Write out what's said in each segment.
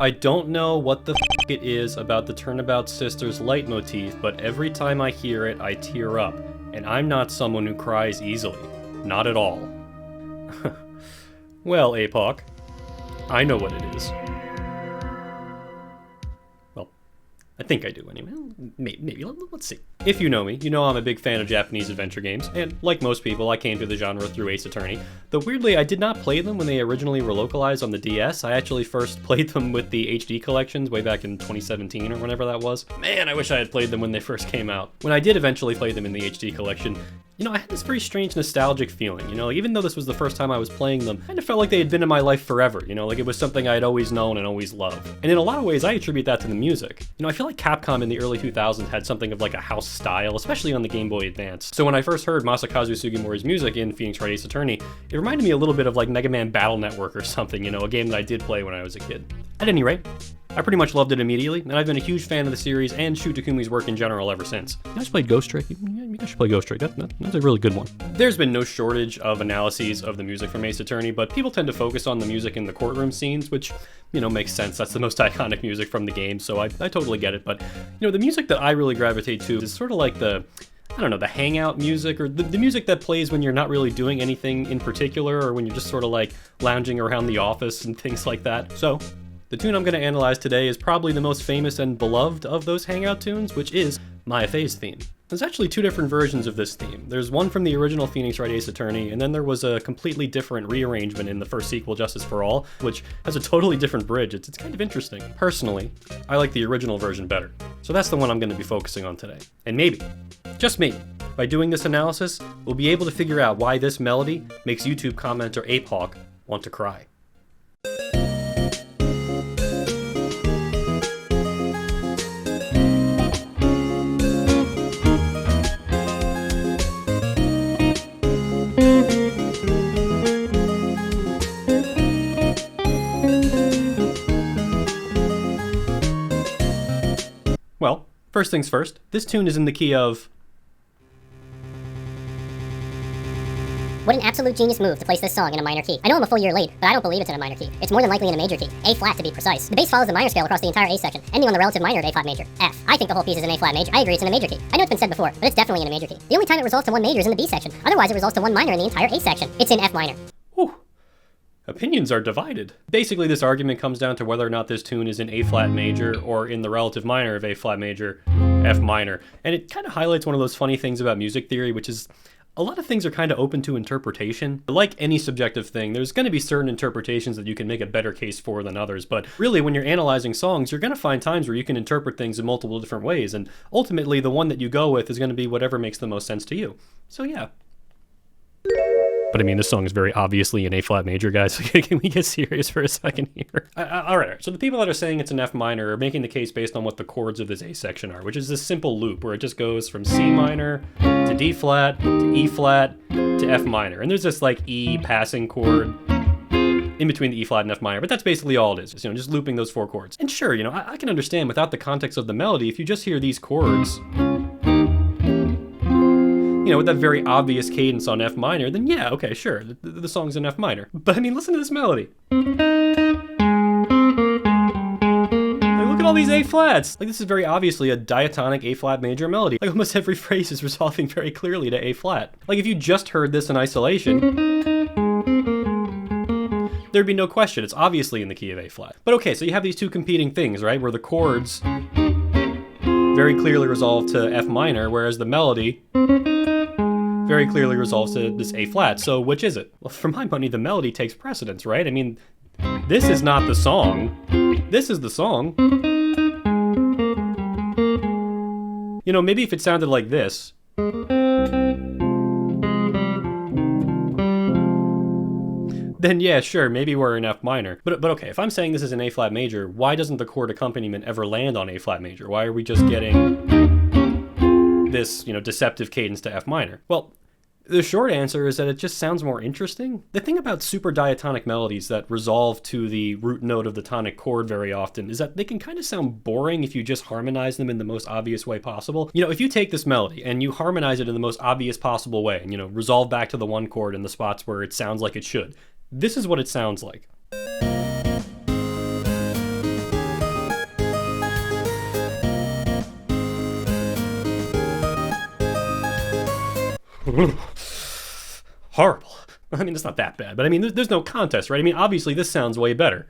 I don't know what the f it is about the Turnabout Sisters leitmotif, but every time I hear it, I tear up. And I'm not someone who cries easily. Not at all. Well, APOC, I know what it is. Well, I think I do anyway. Maybe. Let's see. If you know me, you know I'm a big fan of Japanese adventure games, and like most people, I came to the genre through Ace Attorney. Though weirdly, I did not play them when they originally were localized on the DS. I actually first played them with the HD collections way back in 2017 or whenever that was. Man, I wish I had played them when they first came out. When I did eventually play them in the HD collection, I had this very strange nostalgic feeling, even though this was the first time I was playing them, I kind of felt like they had been in my life forever, like it was something I had always known and always loved. And in a lot of ways, I attribute that to the music. I feel like Capcom in the early 2000s had something of like a house style, especially on the Game Boy Advance. So when I first heard Masakazu Sugimori's music in Phoenix Wright Ace Attorney, it reminded me a little bit of like Mega Man Battle Network or something, a game that I did play when I was a kid. At any rate, I pretty much loved it immediately, and I've been a huge fan of the series and Shu Takumi's work in general ever since. You guys played Ghost Trick? You guys should play Ghost Trick. That's a really good one. There's been no shortage of analyses of the music from Ace Attorney, but people tend to focus on the music in the courtroom scenes, which, makes sense. That's the most iconic music from the game, so I totally get it. But, the music that I really gravitate to is sort of like the hangout music, or the music that plays when you're not really doing anything in particular, or when you're just sort of like lounging around the office and things like that. So, the tune I'm going to analyze today is probably the most famous and beloved of those hangout tunes, which is Maya Fey's theme. There's actually two different versions of this theme. There's one from the original Phoenix Wright Ace Attorney, and then there was a completely different rearrangement in the first sequel, Justice for All, which has a totally different bridge. It's kind of interesting. Personally, I like the original version better. So that's the one I'm going to be focusing on today. And maybe, just maybe, by doing this analysis, we'll be able to figure out why this melody makes YouTube commenter ApeHawk want to cry. Well, first things first, this tune is in the key of... What an absolute genius move to place this song in a minor key. I know I'm a full year late, but I don't believe it's in a minor key. It's more than likely in a major key, A flat to be precise. The bass follows the minor scale across the entire A section, ending on the relative minor of A flat major, F. I think the whole piece is in A flat major. I agree it's in a major key. I know it's been said before, but it's definitely in a major key. The only time it resolves to one major is in the B section. Otherwise, it resolves to one minor in the entire A section. It's in F minor. Whew. Opinions are divided. Basically, this argument comes down to whether or not this tune is in A flat major or in the relative minor of A flat major, F minor. And it kind of highlights one of those funny things about music theory, which is a lot of things are kind of open to interpretation. But like any subjective thing, there's going to be certain interpretations that you can make a better case for than others. But really, when you're analyzing songs, you're going to find times where you can interpret things in multiple different ways. And ultimately, the one that you go with is going to be whatever makes the most sense to you. So yeah. But I mean, this song is very obviously in A flat major, guys. Can we get serious for a second here? All right. So the people that are saying it's an F minor are making the case based on what the chords of this A section are, which is this simple loop where it just goes from C minor to D flat to E flat to F minor. And there's this like E passing chord in between the E flat and F minor, but that's basically all it is. Just looping those four chords. And sure, I can understand without the context of the melody, if you just hear these chords, with that very obvious cadence on F minor, then yeah, okay, sure, the song's in F minor. But I mean, listen to this melody. Like, look at all these A flats. Like, this is very obviously a diatonic A flat major melody. Like, almost every phrase is resolving very clearly to A flat. Like, if you just heard this in isolation, there'd be no question. It's obviously in the key of A flat. But okay, so you have these two competing things, right? Where the chords very clearly resolve to F minor, whereas the melody very clearly resolves to this A flat. So which is it? Well, for my money, the melody takes precedence, right? I mean, this is not the song. This is the song. Maybe if it sounded like this, then yeah, sure, maybe we're in F minor. But okay, if I'm saying this is an A flat major, why doesn't the chord accompaniment ever land on A flat major? Why are we just getting this, deceptive cadence to F minor? Well, the short answer is that it just sounds more interesting. The thing about super diatonic melodies that resolve to the root note of the tonic chord very often is that they can kind of sound boring if you just harmonize them in the most obvious way possible. If you take this melody and you harmonize it in the most obvious possible way, and, resolve back to the one chord in the spots where it sounds like it should, this is what it sounds like. horrible. I mean, it's not that bad, but I mean, there's no contest, right? I mean, obviously this sounds way better.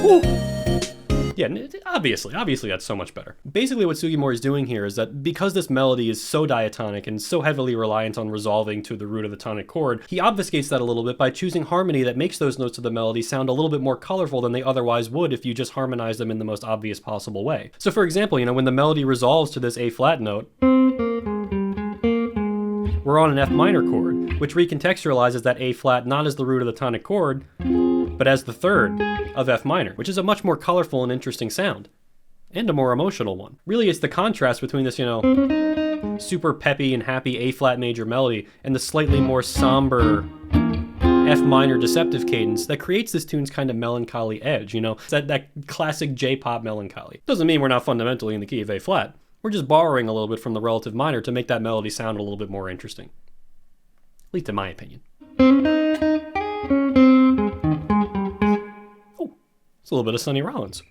Woo. Yeah, obviously that's so much better. Basically what Sugimori is doing here is that because this melody is so diatonic and so heavily reliant on resolving to the root of the tonic chord, he obfuscates that a little bit by choosing harmony that makes those notes of the melody sound a little bit more colorful than they otherwise would if you just harmonize them in the most obvious possible way. So for example, when the melody resolves to this A flat note, we're on an F minor chord, which recontextualizes that A flat not as the root of the tonic chord, but as the third of F minor, which is a much more colorful and interesting sound, and a more emotional one. Really, it's the contrast between this, super peppy and happy A flat major melody and the slightly more somber F minor deceptive cadence that creates this tune's kind of melancholy edge, that classic J-pop melancholy. Doesn't mean we're not fundamentally in the key of A flat. We're just borrowing a little bit from the relative minor to make that melody sound a little bit more interesting. At least in my opinion. Oh, it's a little bit of Sonny Rollins.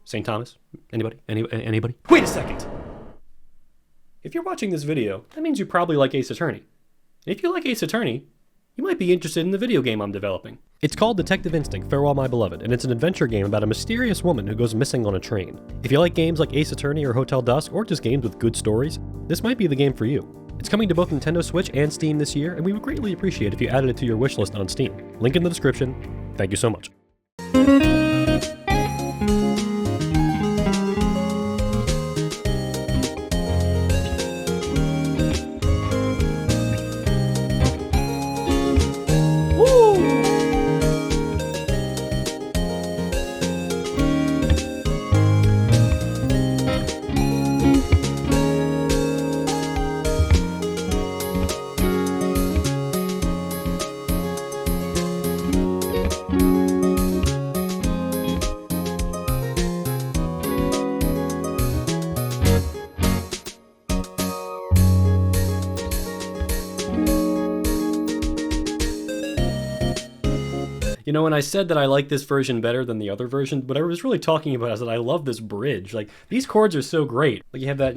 St. Thomas? Anybody? Anybody? Wait a second! If you're watching this video, that means you probably like Ace Attorney. And if you like Ace Attorney, you might be interested in the video game I'm developing. It's called Detective Instinct Farewell My Beloved, and it's an adventure game about a mysterious woman who goes missing on a train. If you like games like Ace Attorney or Hotel Dusk, or just games with good stories, this might be the game for you. It's coming to both Nintendo Switch and Steam this year, and we would greatly appreciate if you added it to your wishlist on Steam. Link in the description. Thank you so much. When I said that I like this version better than the other version, what I was really talking about is that I love this bridge. Like, these chords are so great. Like, you have that,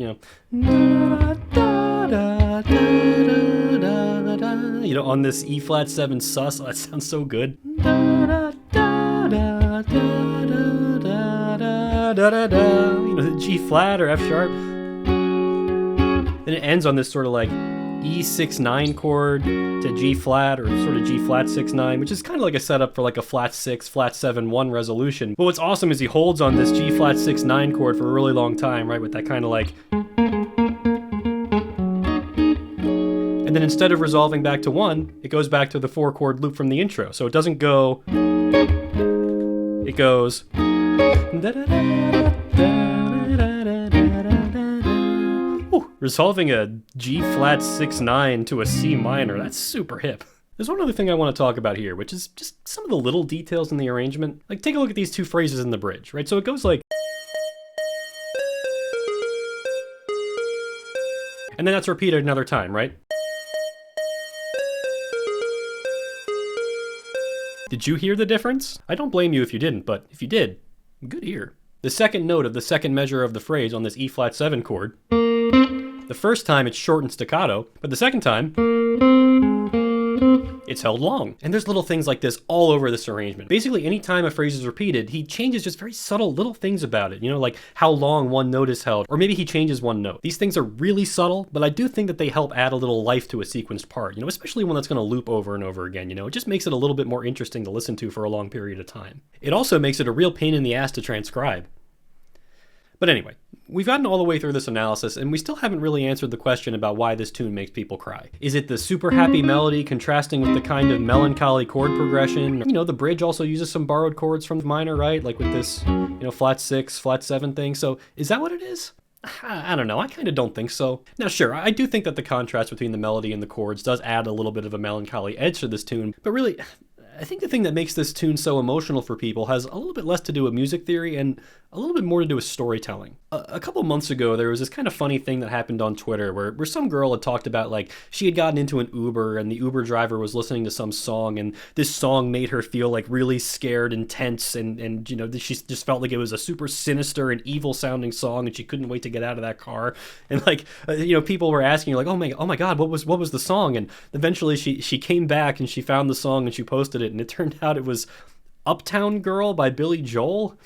on this E flat 7 sus. Oh, that sounds so good. The G flat or F sharp. Then it ends on this sort of like E6-9 chord to G flat, or sort of G flat 6-9, which is kind of like a setup for like a flat 6, flat 7-1 resolution. But what's awesome is he holds on this G flat 6-9 chord for a really long time, right? With that kind of like. And then instead of resolving back to 1, it goes back to the 4-chord loop from the intro. So it doesn't go. It goes. Resolving a G flat 6-9 to a C minor, that's super hip. There's one other thing I want to talk about here, which is just some of the little details in the arrangement. Like, take a look at these two phrases in the bridge, right? So it goes like, and then that's repeated another time, right? Did you hear the difference? I don't blame you if you didn't, but if you did, good ear. The second note of the second measure of the phrase on this E flat 7 chord, the first time it's short and staccato, but the second time, it's held long. And there's little things like this all over this arrangement. Basically, anytime a phrase is repeated, he changes just very subtle little things about it, like how long one note is held, or maybe he changes one note. These things are really subtle, but I do think that they help add a little life to a sequenced part, especially one that's going to loop over and over again, It just makes it a little bit more interesting to listen to for a long period of time. It also makes it a real pain in the ass to transcribe. But anyway, we've gotten all the way through this analysis, and we still haven't really answered the question about why this tune makes people cry. Is it the super happy melody contrasting with the kind of melancholy chord progression? The bridge also uses some borrowed chords from the minor, right? Like with this, flat 6, flat 7 thing. So is that what it is? I don't know. I kind of don't think so. Now, sure, I do think that the contrast between the melody and the chords does add a little bit of a melancholy edge to this tune, but really, I think the thing that makes this tune so emotional for people has a little bit less to do with music theory and a little bit more to do with storytelling. A couple months ago, there was this kind of funny thing that happened on Twitter where some girl had talked about, like, she had gotten into an Uber and the Uber driver was listening to some song, and this song made her feel like really scared and tense, and you know, she just felt like it was a super sinister and evil sounding song, and she couldn't wait to get out of that car. And like, you know, people were asking, like, oh my God, what was the song? And eventually she came back and she found the song and she posted it, and it turned out it was Uptown Girl by Billy Joel.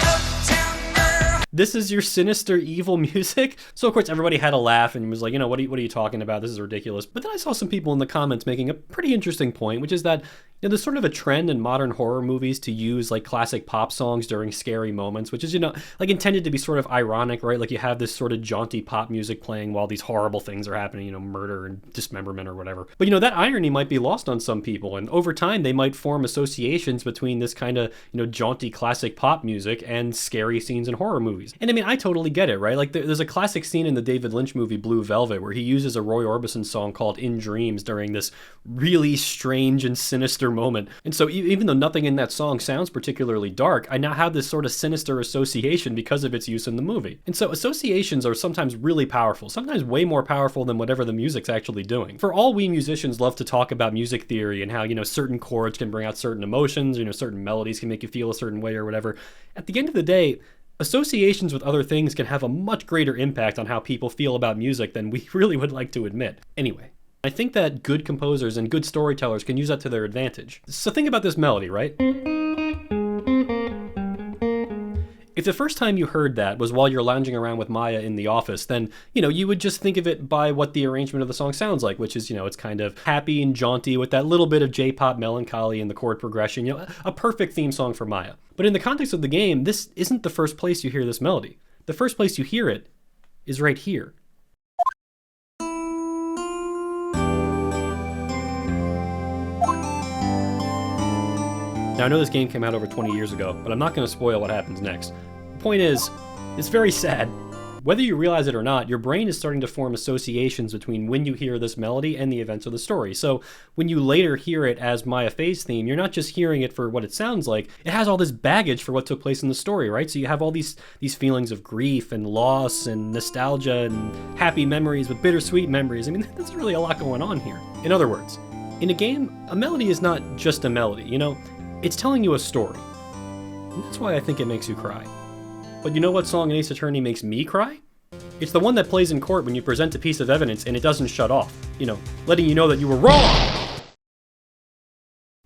This is your sinister, evil music? So of course everybody had a laugh and was like, you know, what are you talking about? This is ridiculous. But then I saw some people in the comments making a pretty interesting point, which is that, you know, there's sort of a trend in modern horror movies to use like classic pop songs during scary moments, which is, you know, like intended to be sort of ironic, right? Like you have this sort of jaunty pop music playing while these horrible things are happening, you know, murder and dismemberment or whatever. But, you know, that irony might be lost on some people, and over time they might form associations between this kind of, you know, jaunty classic pop music and scary scenes in horror movies. And I mean, I totally get it, right? Like there's a classic scene in the David Lynch movie Blue Velvet where he uses a Roy Orbison song called In Dreams during this really strange and sinister moment. And so even though nothing in that song sounds particularly dark, I now have this sort of sinister association because of its use in the movie. And so associations are sometimes really powerful, sometimes way more powerful than whatever the music's actually doing. For all we musicians love to talk about music theory and how, you know, certain chords can bring out certain emotions, you know, certain melodies can make you feel a certain way or whatever. At the end of the day, associations with other things can have a much greater impact on how people feel about music than we really would like to admit. Anyway, I think that good composers and good storytellers can use that to their advantage. So think about this melody, right? If the first time you heard that was while you're lounging around with Maya in the office, then, you know, you would just think of it by what the arrangement of the song sounds like, which is, you know, it's kind of happy and jaunty with that little bit of J-pop melancholy in the chord progression, you know, a perfect theme song for Maya. But in the context of the game, this isn't the first place you hear this melody. The first place you hear it is right here. Now, I know this game came out over 20 years ago, but I'm not going to spoil what happens next. The point is, it's very sad. Whether you realize it or not, your brain is starting to form associations between when you hear this melody and the events of the story. So when you later hear it as Maya Fey's theme, you're not just hearing it for what it sounds like, it has all this baggage for what took place in the story, right? So you have all these feelings of grief and loss and nostalgia and happy memories with bittersweet memories. I mean, there's really a lot going on here. In other words, in a game, a melody is not just a melody, you know? It's telling you a story. And that's why I think it makes you cry. But you know what song in Ace Attorney makes me cry? It's the one that plays in court when you present a piece of evidence and it doesn't shut off. You know, letting you know that you were wrong!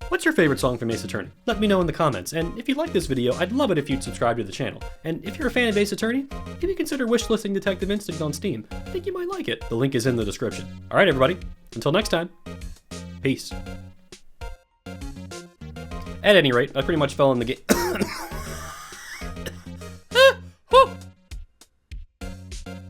What's your favorite song from Ace Attorney? Let me know in the comments, and if you like this video, I'd love it if you'd subscribe to the channel. And if you're a fan of Ace Attorney, maybe consider wishlisting Detective Instinct on Steam. I think you might like it. The link is in the description. Alright everybody, until next time, peace. At any rate, I pretty much fell in the game.